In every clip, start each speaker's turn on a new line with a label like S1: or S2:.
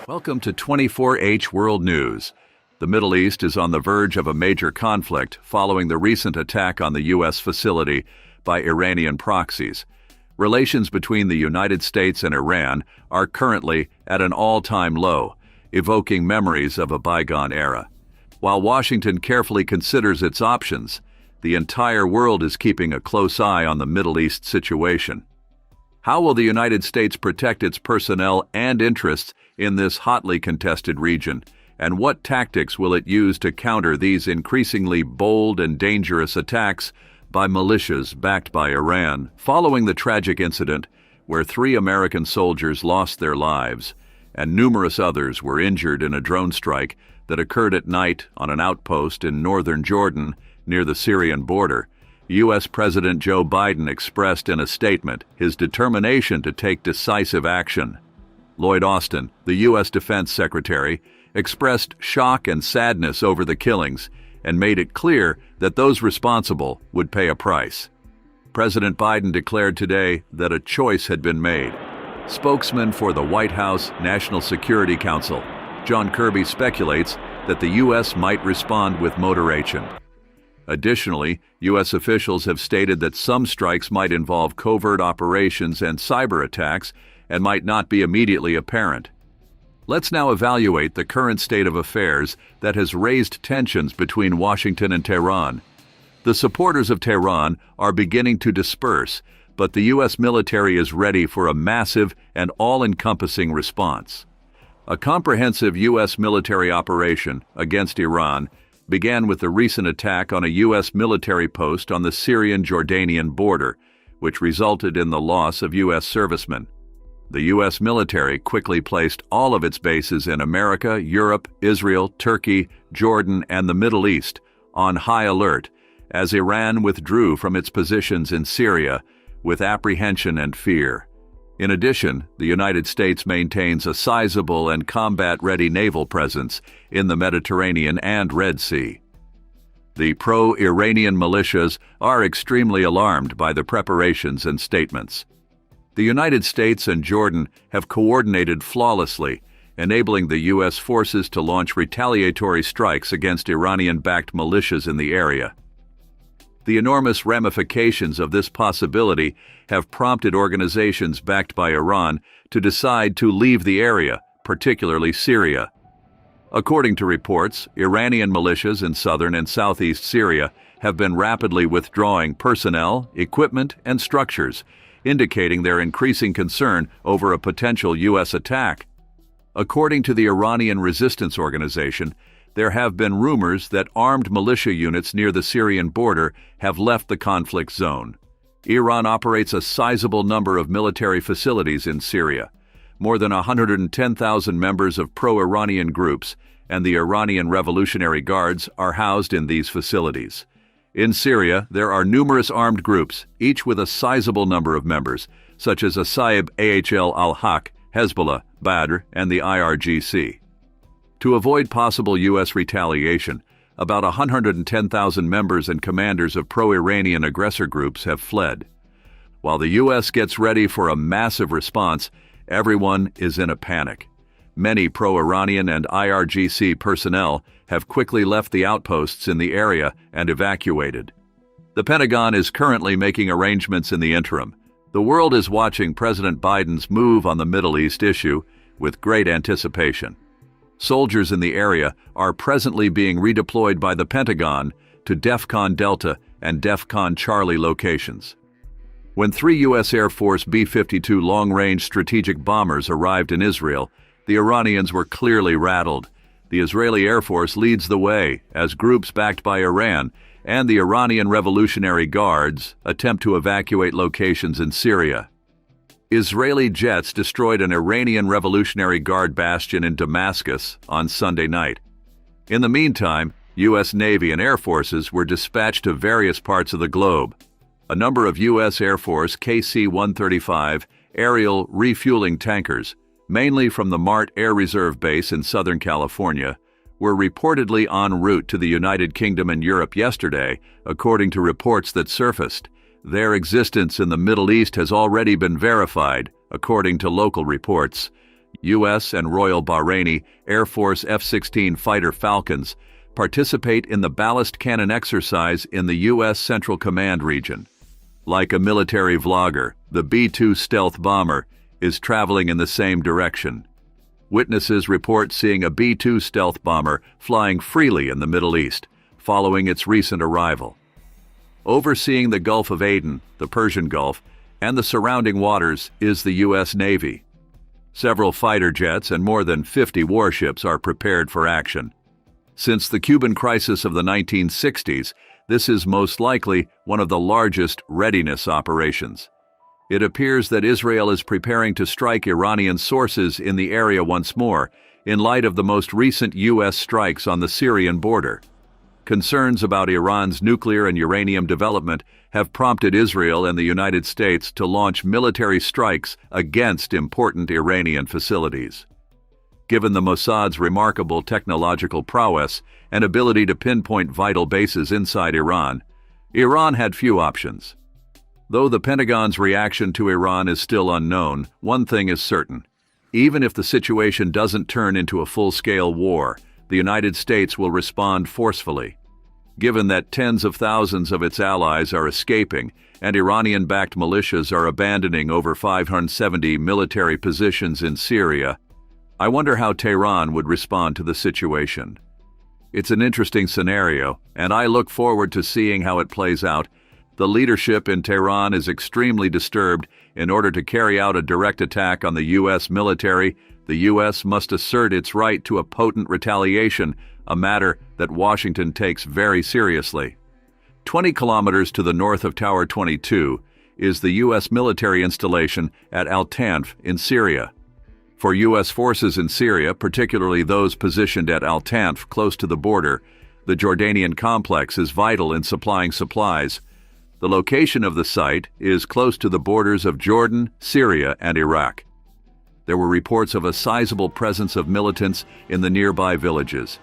S1: Welcome to 24H World News. The Middle East is on the verge of a major conflict following the recent attack on the U.S. facility by Iranian proxies. Relations between the United States and Iran are currently at an all-time low, evoking memories of a bygone era. While Washington carefully considers its options, the entire world is keeping a close eye on the Middle East situation. How will the United States protect its personnel and interests in this hotly contested region, and what tactics will it use to counter these increasingly bold and dangerous attacks by militias backed by Iran? Following the tragic incident where 3 American soldiers lost their lives and numerous others were injured in a drone strike that occurred at night on an outpost in northern Jordan near the Syrian border, U.S. President Joe Biden expressed in a statement his determination to take decisive action. Lloyd Austin, the U.S. Defense Secretary, expressed shock and sadness over the killings and made it clear that those responsible would pay a price. President Biden declared today that a choice had been made. Spokesman for the White House National Security Council, John Kirby, speculates that the U.S. might respond with moderation. Additionally, U.S. officials have stated that some strikes might involve covert operations and cyber attacks and might not be immediately apparent. Let's now evaluate the current state of affairs that has raised tensions between Washington and Tehran. The supporters of Tehran are beginning to disperse, but the U.S. military is ready for a massive and all-encompassing response. A comprehensive U.S. military operation against Iran began with the recent attack on a U.S. military post on the Syrian-Jordanian border, which resulted in the loss of U.S. servicemen. The U.S. military quickly placed all of its bases in America, Europe, Israel, Turkey, Jordan, and the Middle East on high alert as Iran withdrew from its positions in Syria with apprehension and fear. In addition, the United States maintains a sizable and combat-ready naval presence in the Mediterranean and Red Sea. The pro-Iranian militias are extremely alarmed by the preparations and statements. The United States and Jordan have coordinated flawlessly, enabling the U.S. forces to launch retaliatory strikes against Iranian-backed militias in the area. The enormous ramifications of this possibility have prompted organizations backed by Iran to decide to leave the area, particularly Syria. According to reports, Iranian militias in southern and southeast Syria have been rapidly withdrawing personnel, equipment, and structures, indicating their increasing concern over a potential U.S. attack. According to the Iranian Resistance Organization, there have been rumors that armed militia units near the Syrian border have left the conflict zone. Iran operates a sizable number of military facilities in Syria. More than 110,000 members of pro-Iranian groups and the Iranian Revolutionary Guards are housed in these facilities. In Syria, there are numerous armed groups, each with a sizable number of members, such as Asaib Ahl al-Haq, HEZBOLLAH, Badr, and the IRGC. To avoid possible U.S. retaliation, about 110,000 members and commanders of pro-Iranian aggressor groups have fled. While the U.S. gets ready for a massive response, everyone is in a panic. Many pro-Iranian and IRGC personnel have quickly left the outposts in the area and evacuated. The Pentagon is currently making arrangements in the interim. The world is watching President Biden's move on the Middle East issue with great anticipation. Soldiers in the area are presently being redeployed by the Pentagon to DEFCON Delta and DEFCON Charlie locations. When 3 US Airforce B-52 long-range strategic bombers arrived in Israel, the Iranians were clearly rattled. The Israeli Air Force leads the way as groups backed by Iran and the Iranian Revolutionary Guards attempt to evacuate locations in Syria. Israeli jets destroyed an Iranian Revolutionary Guard bastion in Damascus on Sunday night. In the meantime, U.S. Navy and Air Forces were dispatched to various parts of the globe. A number of U.S. Air Force KC-135 aerial refueling tankers, mainly from the Mart Air Reserve Base in Southern California, were reportedly en route to the United Kingdom and Europe yesterday, according to reports that surfaced. Their existence in the Middle East has already been verified, according to local reports. US and Royal Bahraini Air Force F-16 fighter Falcons participate in the ballast cannon exercise in the US Central Command region. Like a military vlogger, the B-2 stealth bomber is traveling in the same direction. Witnesses report seeing a B-2 stealth bomber flying freely in the Middle East, following its recent arrival. Overseeing the Gulf of Aden, the Persian Gulf, and the surrounding waters is the U.S. Navy. Several fighter jets and more than 50 warships are prepared for action. Since the Cuban crisis of the 1960s, this is most likely one of the largest readiness operations. It appears that Israel is preparing to strike Iranian sources in the area once more, in light of the most recent U.S. strikes on the Syrian border. Concerns about Iran's nuclear and uranium development have prompted Israel and the United States to launch military strikes against important Iranian facilities. Given the Mossad's remarkable technological prowess and ability to pinpoint vital bases inside Iran had few options. Though the Pentagon's reaction to Iran is still unknown, one thing is certain. Even if the situation doesn't turn into a full-scale war, the United States will respond forcefully. Given that tens of thousands of its allies are escaping and Iranian-backed militias are abandoning over 570 military positions in Syria, I wonder how Tehran would respond to the situation. It's an interesting scenario, and I look forward to seeing how it plays out. The leadership in Tehran is extremely disturbed. In order to carry out a direct attack on the U.S. military, the U.S. must assert its right to a potent retaliation, a matter that Washington takes very seriously. 20 kilometers to the north of Tower 22 is the U.S. military installation at Al-Tanf in Syria. For U.S. forces in Syria, particularly those positioned at Al-Tanf close to the border, the Jordanian complex is vital in supplying supplies. The location of the site is close to the borders of Jordan, Syria, and Iraq. There were reports of a sizable presence of militants in the nearby villages.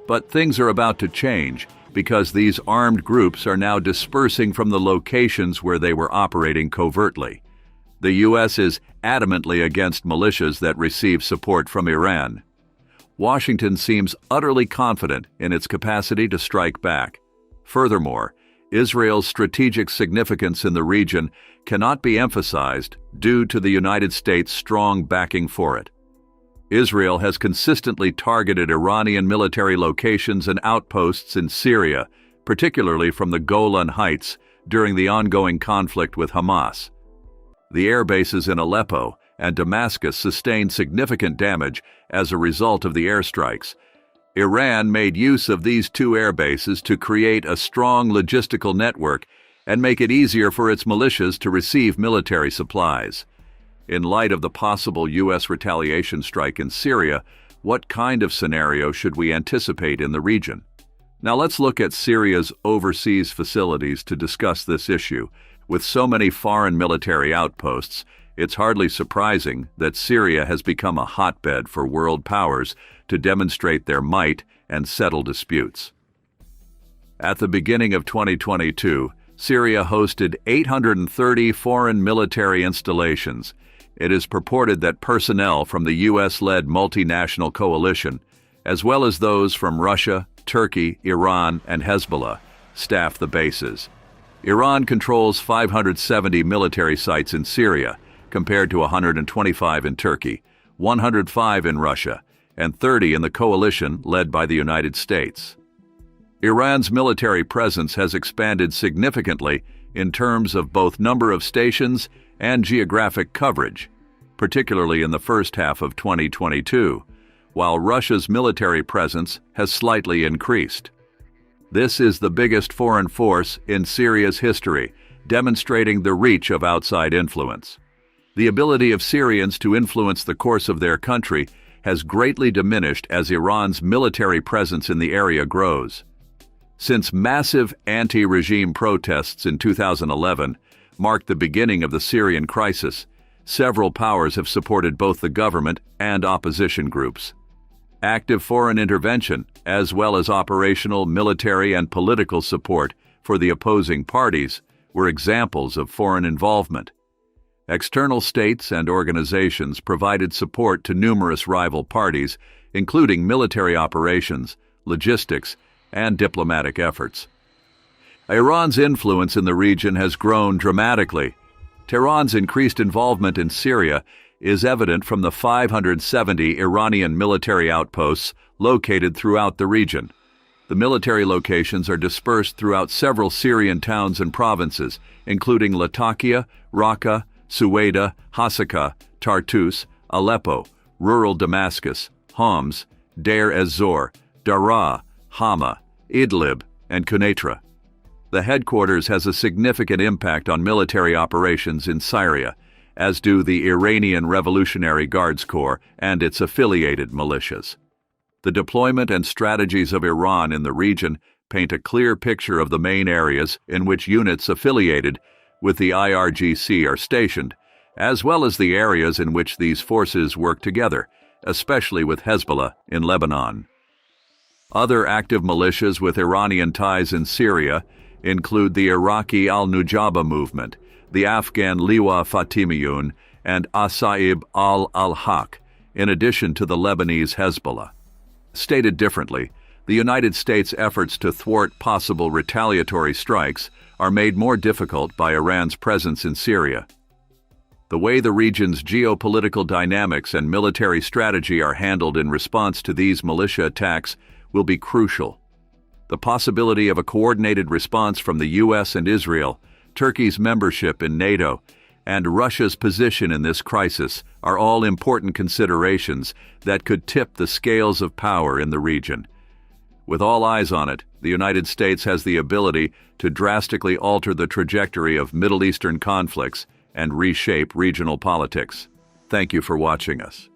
S1: But things are about to change because these armed groups are now dispersing from the locations where they were operating covertly. The U.S. is adamantly against militias that receive support from Iran. Washington seems utterly confident in its capacity to strike back. Furthermore, Israel's strategic significance in the region cannot be emphasized due to the United States' strong backing for it. Israel has consistently targeted Iranian military locations and outposts in Syria, particularly from the Golan Heights, during the ongoing conflict with Hamas. The air bases in Aleppo and Damascus sustained significant damage as a result of the airstrikes. Iran made use of these two air bases to create a strong logistical network and make it easier for its militias to receive military supplies. In light of the possible U.S. retaliation strike in Syria, what kind of scenario should we anticipate in the region? Now let's look at Syria's overseas facilities to discuss this issue. With so many foreign military outposts, it's hardly surprising that Syria has become a hotbed for world powers to demonstrate their might and settle disputes. At the beginning of 2022, Syria hosted 830 foreign military installations. It is purported that personnel from the U.S.-led multinational coalition, as well as those from Russia, Turkey, Iran, and HEZBOLLAH, staff the bases. Iran controls 570 military sites in Syria, compared to 125 in Turkey, 105 in Russia, and 30 in the coalition led by the United States. Iran's military presence has expanded significantly in terms of both number of stations and geographic coverage, particularly in the first half of 2022, while Russia's military presence has slightly increased. This is the biggest foreign force in Syria's history, demonstrating the reach of outside influence. The ability of Syrians to influence the course of their country has greatly diminished as Iran's military presence in the area grows. Since massive anti-regime protests in 2011 marked the beginning of the Syrian crisis, several powers have supported both the government and opposition groups. Active foreign intervention, as well as operational, military, and political support for the opposing parties, were examples of foreign involvement. External states and organizations provided support to numerous rival parties, including military operations, logistics, and diplomatic efforts. Iran's influence in the region has grown dramatically. Tehran's increased involvement in Syria is evident from the 570 Iranian military outposts located throughout the region. The military locations are dispersed throughout several Syrian towns and provinces, including Latakia, Raqqa, Suwaida, Hasaka, Tartus, Aleppo, rural Damascus, Homs, Deir ez-Zor, Daraa, Hama, Idlib, and Quneitra. The headquarters has a significant impact on military operations in Syria, as do the Iranian Revolutionary Guards Corps and its affiliated militias. The deployment and strategies of Iran in the region paint a clear picture of the main areas in which units affiliated with the IRGC are stationed, as well as the areas in which these forces work together, especially with HEZBOLLAH in Lebanon. Other active militias with Iranian ties in Syria include the Iraqi al-Nujaba movement, the Afghan Liwa Fatimiyun, and Asaib al-Haq, in addition to the Lebanese HEZBOLLAH. Stated differently, the United States' efforts to thwart possible retaliatory strikes are made more difficult by Iran's presence in Syria. The way the region's geopolitical dynamics and military strategy are handled in response to these militia attacks will be crucial. The possibility of a coordinated response from the US and Israel, Turkey's membership in NATO, and Russia's position in this crisis are all important considerations that could tip the scales of power in the region. With all eyes on it, the United States has the ability to drastically alter the trajectory of Middle Eastern conflicts and reshape regional politics. Thank you for watching us.